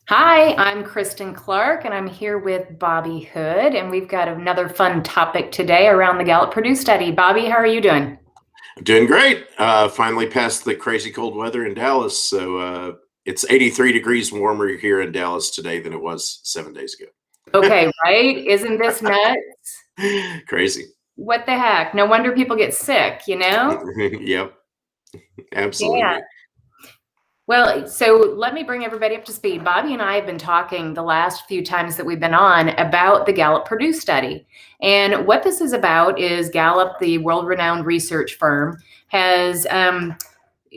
Hi, I'm Kristen Clark, and I'm here with Bobby Hood, and we've got another fun topic today around the Gallup-Purdue study. Bobby, how are you doing? I'm doing great. Finally passed the crazy cold weather in Dallas. It's 83 degrees warmer here in Dallas today than it was 7 days Okay, right? Isn't this nuts? ago. Crazy. What the heck? No wonder people get sick, you know? Yep, Yeah. absolutely. Well, so let me bring everybody up to speed. Bobby and I have been talking the last few times that we've been on about the Gallup-Purdue study. And what this is about is Gallup, the world-renowned research firm, has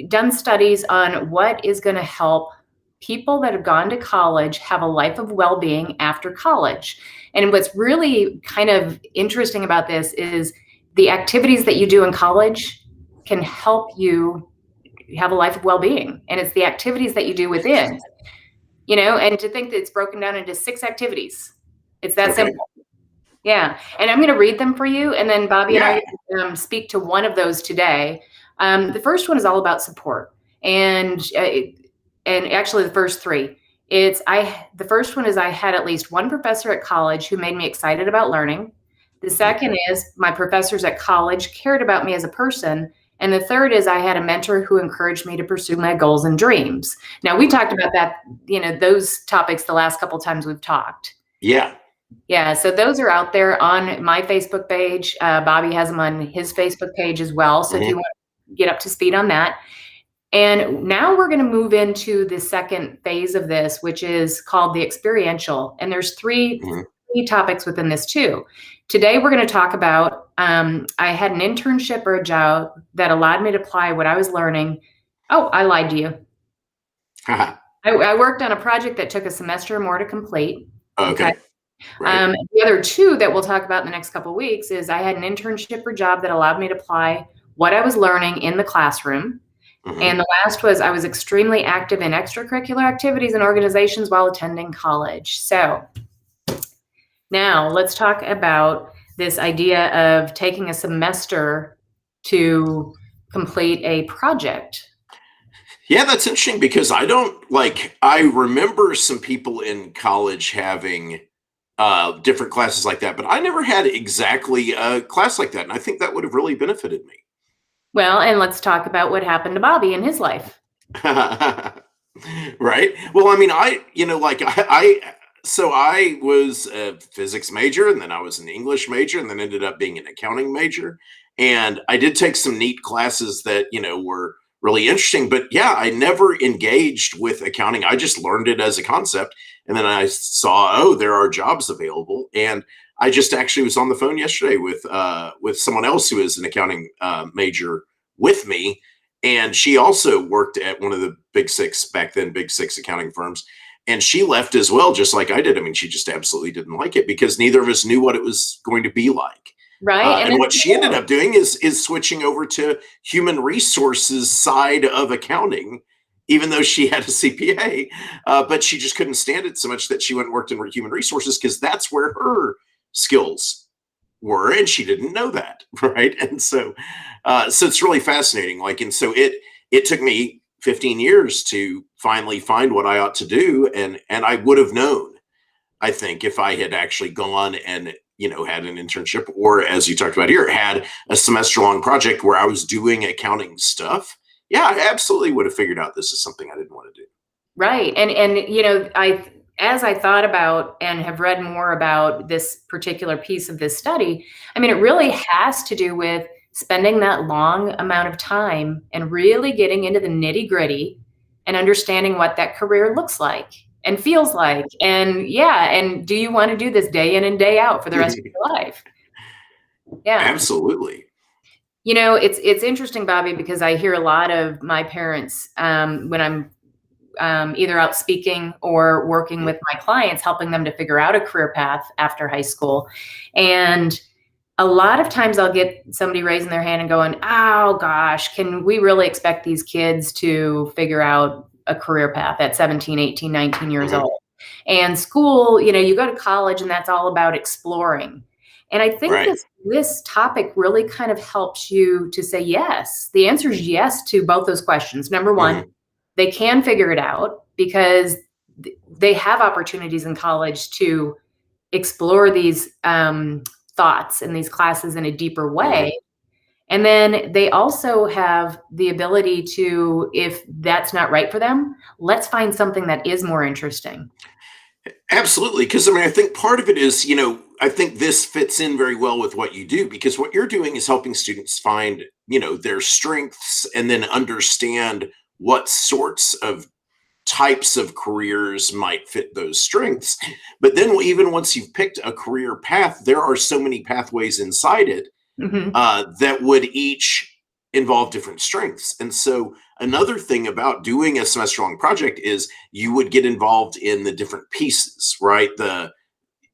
done studies on what is going to help people that have gone to college have a life of well-being after college. And what's really kind of interesting about this is the activities that you do in college can help you have a life of well-being, and it's the activities that you do within, and to think that it's broken down into 6 activities. It's that Okay. simple. Yeah, and I'm going to read them for you, and then Bobby and Yeah. I speak to one of those today. The first one is all about support, and actually the first three. The first one is I had at least one professor at college who made me excited about learning. The Mhm. second is my professors at college cared about me as a person. And the third is I had a mentor who encouraged me to pursue my goals and dreams. Now we talked about that, those topics the last couple times we've talked. Yeah. Yeah, so those are out there on my Facebook page. Bobby has them on his Facebook page as well. So if you Mhm. want to get up to speed on that. And now we're going to move into the second phase of this, which is called the experiential. And there's Mhm. three topics within this too. Today we're going to talk about I had an internship or a job that allowed me to apply what I was learning. Oh, I lied to you. Haha. I worked on a project that took a semester or more to complete. Okay. Okay. Right. The other two that we'll talk about in the next couple of weeks is I had an internship or job that allowed me to apply what I was learning in the classroom. And Mhm. the last was I was extremely active in extracurricular activities and organizations while attending college. So now let's talk about this idea of taking a semester to complete a project. Yeah, that's interesting because I remember some people in college having different classes like that, but I never had exactly a class like that. And I think that would have really benefited me. Well, and let's talk about what happened to Bobby in his life. Right. Well, I mean, so I was a physics major, and then I was an English major, and then ended up being an accounting major. And I did take some neat classes that, were really interesting. But yeah, I never engaged with accounting. I just learned it as a concept. And then I saw, oh, there are jobs available. And I just actually was on the phone yesterday with someone else who is an accounting major with me, and she also worked at one of the big six back then, big six accounting firms. And she left as well, just like I did. I mean, she just absolutely didn't like it because neither of us knew what it was going to be like. Right. And And it's what she ended up doing is switching over to human resources side of accounting, even though she had a CPA. But she just couldn't stand it so much that she went and worked in human resources because that's where her skills were, and she didn't know that, right? And so it's really fascinating. And so it took me 15 years to finally find what I ought to do, and I would have known, I think, if I had actually gone and had an internship, or as you talked about here, had a semester long project where I was doing accounting stuff. Yeah, I absolutely would have figured out this is something I didn't want to do. right. And I as I thought about and have read more about this particular piece of this study, I mean, it really has to do with spending that long amount of time and really getting into the nitty-gritty and understanding what that career looks like and feels like. And yeah, and do you want to do this day in and day out for the rest of your life? Yeah. Absolutely. It's interesting, Bobby, because I hear a lot of my parents when I'm either out speaking or working with my clients, helping them to figure out a career path after high school. And a lot of times I'll get somebody raising their hand and going, oh gosh, can we really expect these kids to figure out a career path at 17, 18, 19 years Mhm. old? And school, you go to college and that's all about exploring. And I think Right. this topic really kind of helps you to say yes. The answer is yes to both those questions. Number one, Mhm. they can figure it out because they have opportunities in college to explore these thoughts in these classes in a deeper way. And then they also have the ability to, if that's not right for them, let's find something that is more interesting. Absolutely. Because I mean, I think part of it is, I think this fits in very well with what you do, because what you're doing is helping students find, their strengths and then understand what sorts of types of careers might fit those strengths. But then, even once you've picked a career path, there are so many pathways inside it Hmm. that would each involve different strengths. And so, another thing about doing a semester long project is you would get involved in the different pieces, right?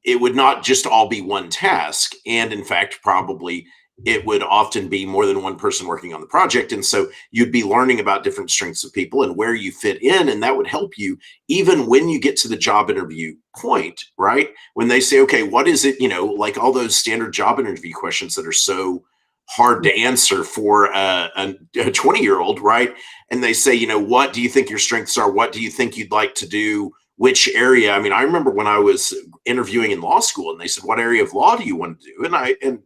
It would not just all be one task. And in fact, probably it would often be more than one person working on the project. And so you'd be learning about different strengths of people and where you fit in. And that would help you even when you get to the job interview point, right? When they say, okay, what is it, like all those standard job interview questions that are so hard to answer for a 20-year-old, right? And they say, what do you think your strengths are? What do you think you'd like to do? Which area? I mean, I remember when I was interviewing in law school and they said, what area of law do you want to do? And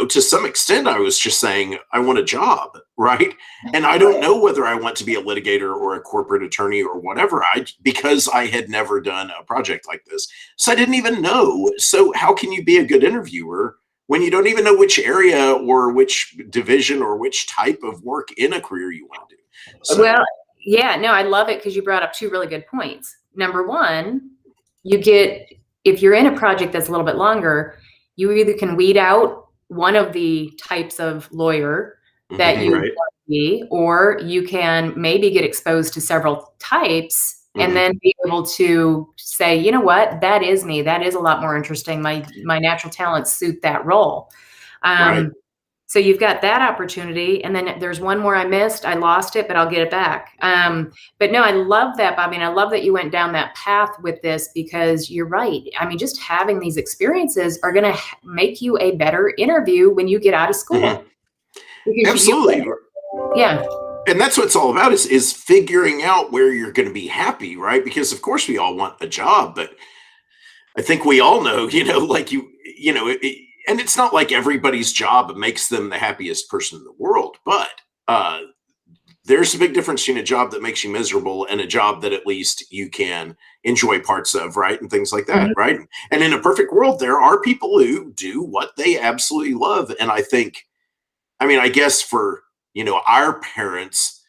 to some extent, I was just saying, I want a job, right? And I don't know whether I want to be a litigator or a corporate attorney or whatever, because I had never done a project like this. So I didn't even know. So how can you be a good interviewer when you don't even know which area or which division or which type of work in a career you want to do? So, Well, yeah, no, I love it because you brought up two really good points. Number one, if you're in a project that's a little bit longer, you either can weed out one of the types of lawyer that you right. want to be, or you can maybe get exposed to several types and then be able to say, you know what, that is me. That is a lot more interesting. My natural talents suit that role. Right. So you've got that opportunity. And then there's one more I missed. I lost it, but I'll get it back. But no, I love that, Bobby. And I love that you went down that path with this, because you're right. I mean, just having these experiences are going to make you a better interview when you get out of school. Because Absolutely. Yeah. And that's what it's all about, is figuring out where you're going to be happy, right? Because of course we all want a job, but I think we all know, like and it's not like everybody's job makes them the happiest person in the world, but there's a big difference between a job that makes you miserable and a job that at least you can enjoy parts of, right? And things like that, right? And in a perfect world, there are people who do what they absolutely love. And I guess for, our parents,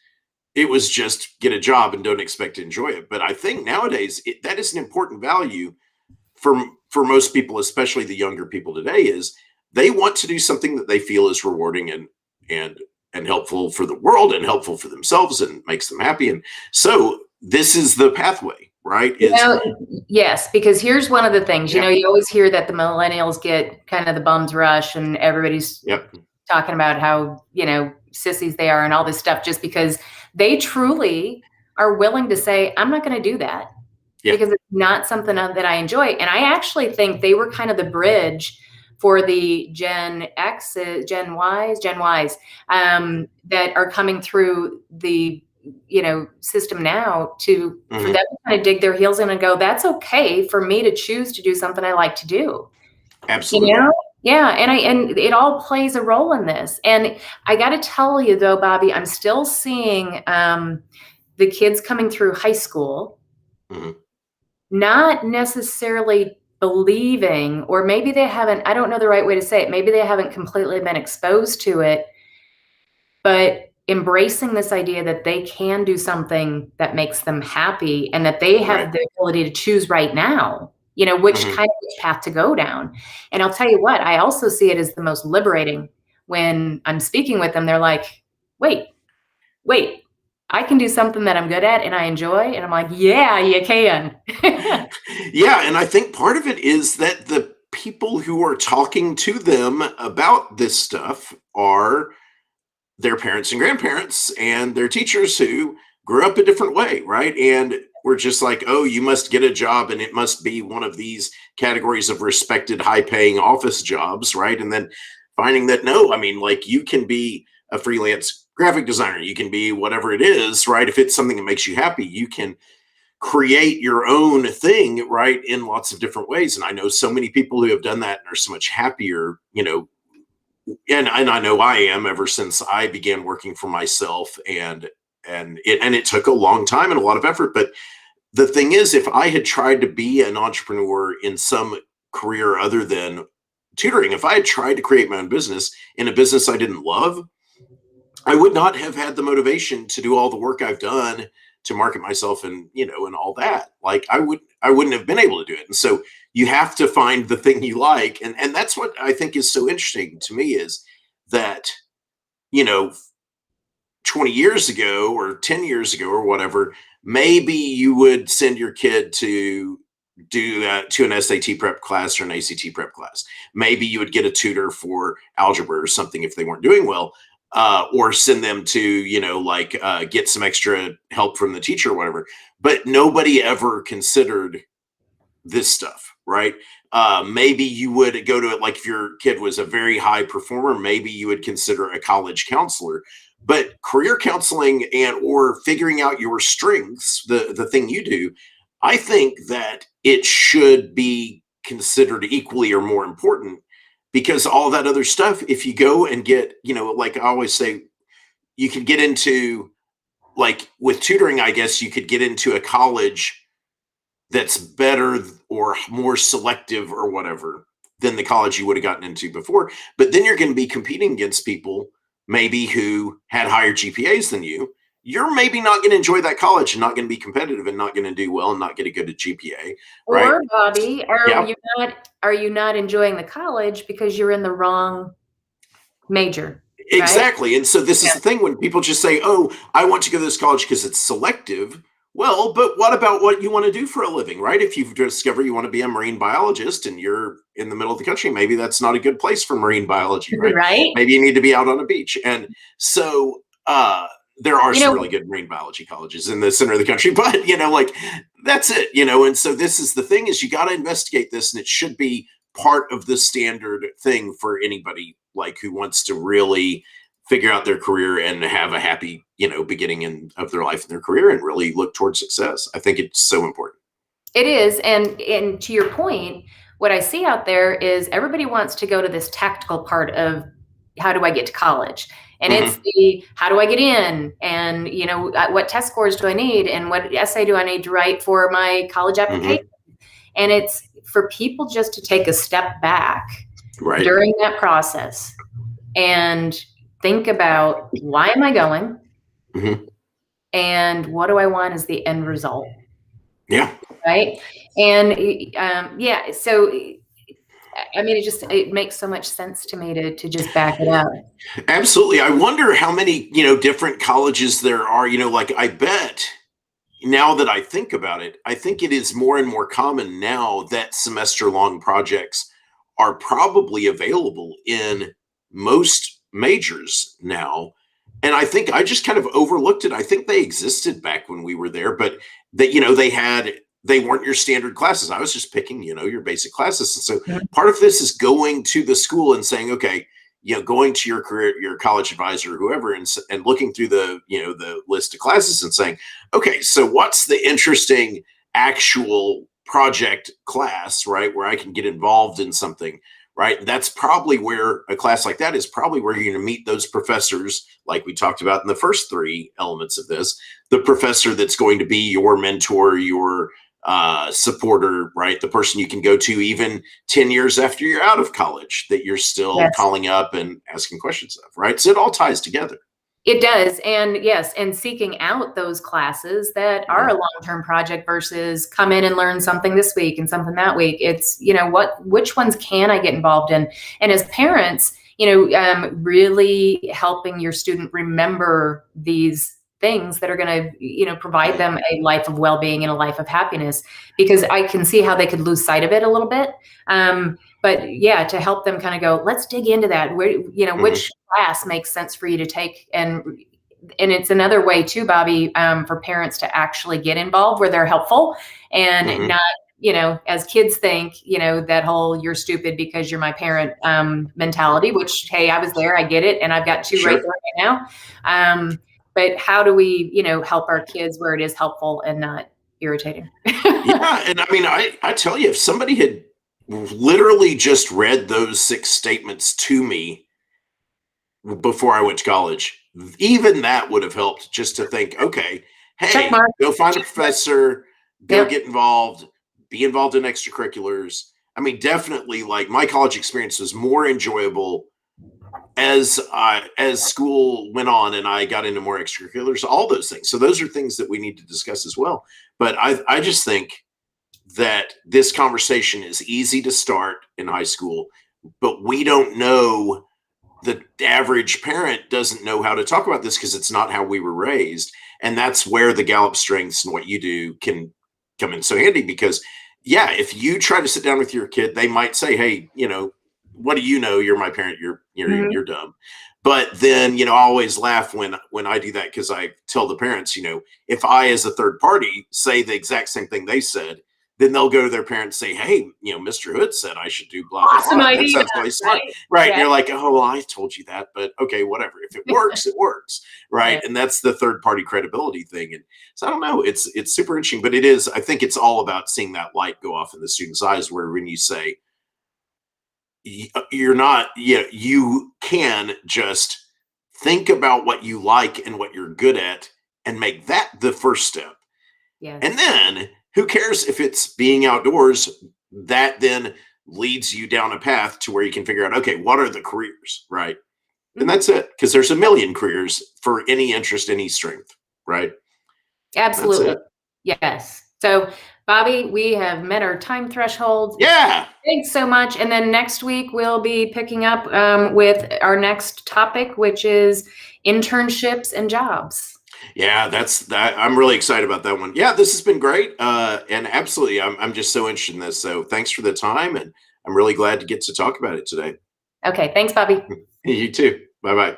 it was just get a job and don't expect to enjoy it. But I think nowadays that is an important value for most people, especially the younger people today, is they want to do something that they feel is rewarding and helpful for the world and helpful for themselves and makes them happy. And so this is the pathway, right? Yes, because here's one of the things, you always hear that the millennials get kind of the bum's rush and everybody's talking about how, sissies they are and all this stuff, just because they truly are willing to say, I'm not going to do that. Because it's not something that I enjoy. And I actually think they were kind of the bridge for the Gen Ys that are coming through the system now for them to kind of dig their heels in and go, that's okay for me to choose to do something I like to do. Absolutely. Yeah. And it all plays a role in this. And I got to tell you though, Bobby, I'm still seeing the kids coming through high school, not necessarily believing, or maybe they haven't, I don't know the right way to say it, maybe they haven't completely been exposed to it, but embracing this idea that they can do something that makes them happy and that they have the ability to choose right now, which path to go down. And I'll tell you what, I also see it as the most liberating when I'm speaking with them. They're like, wait, I can do something that I'm good at and I enjoy. And I'm like, yeah, you can. Yeah. And I think part of it is that the people who are talking to them about this stuff are their parents and grandparents and their teachers who grew up a different way, right? And we're just like, oh, you must get a job and it must be one of these categories of respected, high-paying office jobs, right? And then finding that, no, like you can be a freelance graphic designer, you can be whatever it is, right? If it's something that makes you happy, you can create your own thing, right, in lots of different ways. And I know so many people who have done that and are so much happier, and I know I am, ever since I began working for myself. And it took a long time and a lot of effort. But the thing is, if I had tried to be an entrepreneur in some career other than tutoring, if I had tried to create my own business in a business I didn't love, I would not have had the motivation to do all the work I've done to market myself and all that. Like I wouldn't have been able to do it. And so you have to find the thing you like. And that's what I think is so interesting to me, is that, you know, 20 years ago or 10 years ago or whatever, maybe you would send your kid to do that, to an SAT prep class or an ACT prep class. Maybe you would get a tutor for algebra or something if they weren't doing well, or send them to, get some extra help from the teacher or whatever. But nobody ever considered this stuff, right? Maybe you would go to it, like if your kid was a very high performer, maybe you would consider a college counselor. But career counseling or figuring out your strengths, the thing you do, I think that it should be considered equally or more important, because all that other stuff, if you go and get, like I always say, you could get into, like with tutoring, I guess you could get into a college that's better or more selective or whatever than the college you would have gotten into before. But then you're going to be competing against people maybe who had higher GPAs than you. You're maybe not going to enjoy that college and not going to be competitive and not going to do well and not get a good GPA. Right? Or Bobby, are you not enjoying the college because you're in the wrong major? Exactly. Right? And so this is the thing, when people just say, oh, I want to go to this college because it's selective. Well, but what about what you want to do for a living, right? If you've discovered you want to be a marine biologist and you're in the middle of the country, maybe that's not a good place for marine biology, right? Right. Maybe you need to be out on a beach. And so there are some really good marine biology colleges in the center of the country, but that's it, and so this is the thing, is you got to investigate this, and it should be part of the standard thing for anybody who wants to really figure out their career and have a happy, beginning of their life and their career, and really look towards success. I think it's so important. It is. And to your point, what I see out there is everybody wants to go to this tactical part of, how do I get to college? And it's the, how do I get in? And, what test scores do I need? And what essay do I need to write for my college application? And it's for people just to take a step back during that process and think about, why am I going? And what do I want as the end result? Yeah. Right. And so I mean, it makes so much sense to me to just back it up. Absolutely. I wonder how many, different colleges there are, I bet, now that I think about it, I think it is more and more common now that semester-long projects are probably available in most majors now. And I think I just kind of overlooked it. I think they existed back when we were there, but they weren't your standard classes. I was just picking, your basic classes. And so part of this is going to the school and saying, okay, going to your college advisor or whoever, and looking through the list of classes and saying, okay, so what's the interesting actual project class, right, where I can get involved in something, right? That's probably where a class like that is probably where you're going to meet those professors, like we talked about in the first three elements of this, the professor that's going to be your mentor, your supporter, right? The person you can go to even 10 years after you're out of college, that you're still calling up and asking questions of, right? So it all ties together. It does. And yes, and seeking out those classes that are a long-term project versus come in and learn something this week and something that week. It's, which ones can I get involved in? And as parents, really helping your student remember these things that are going to, provide them a life of well-being and a life of happiness, because I can see how they could lose sight of it a little bit. But yeah, to help them kind of go, let's dig into that. Where, which class makes sense for you to take. And it's another way too, Bobby, for parents to actually get involved where they're helpful and not, as kids think, that whole "you're stupid because you're my parent" mentality, which, hey, I was there, I get it. And I've got two right there right now. But how do we, help our kids where it is helpful and not irritating. Yeah, and I mean, I tell you, if somebody had literally just read those 6 statements to me before I went to college, even that would have helped just to think, okay, Check hey, mark. go find a professor, go Yep. get involved, be involved in extracurriculars. I mean, definitely, like my college experience was more enjoyable as school went on and I got into more extracurriculars, all those things. So those are things that we need to discuss as well. But I just think that this conversation is easy to start in high school, but we don't know, the average parent doesn't know how to talk about this because it's not how we were raised. And that's where the Gallup strengths and what you do can come in so handy because, yeah, if you try to sit down with your kid, they might say, hey, what do you know? You're my parent. You're dumb. But then, I always laugh when I do that because I tell the parents, if I, as a third party, say the exact same thing they said, then they'll go to their parents and say, hey, Mr. Hood said I should do blah, blah, Awesome blah. That idea, sounds really smart. right? Right. Yeah. And you're like, oh, well, I told you that, but okay, whatever. If it works, it works. Right. Yeah. And that's the third party credibility thing. And so I don't know, it's super interesting, but I think it's all about seeing that light go off in the student's eyes, where when you say you're not, you can just think about what you like and what you're good at and make that the first step. Yes. And then who cares if it's being outdoors? That then leads you down a path to where you can figure out, okay, what are the careers, right? And that's it, because there's a million careers for any interest, any strength, right? Absolutely. Yes. So, Bobby, we have met our time threshold. Yeah. Thanks so much. And then next week, we'll be picking up with our next topic, which is internships and jobs. Yeah, that's that. I'm really excited about that one. Yeah, this has been great. And absolutely, I'm just so interested in this. So thanks for the time. And I'm really glad to get to talk about it today. Okay. Thanks, Bobby. You too. Bye-bye.